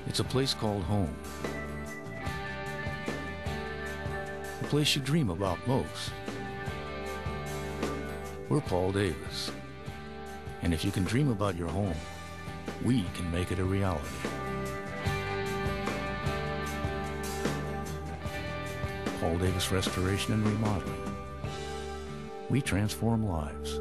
It's a place called home. The place you dream about most. We're Paul Davis. And if you can dream about your home, we can make it a reality. Paul Davis Restoration and Remodeling. We transform lives.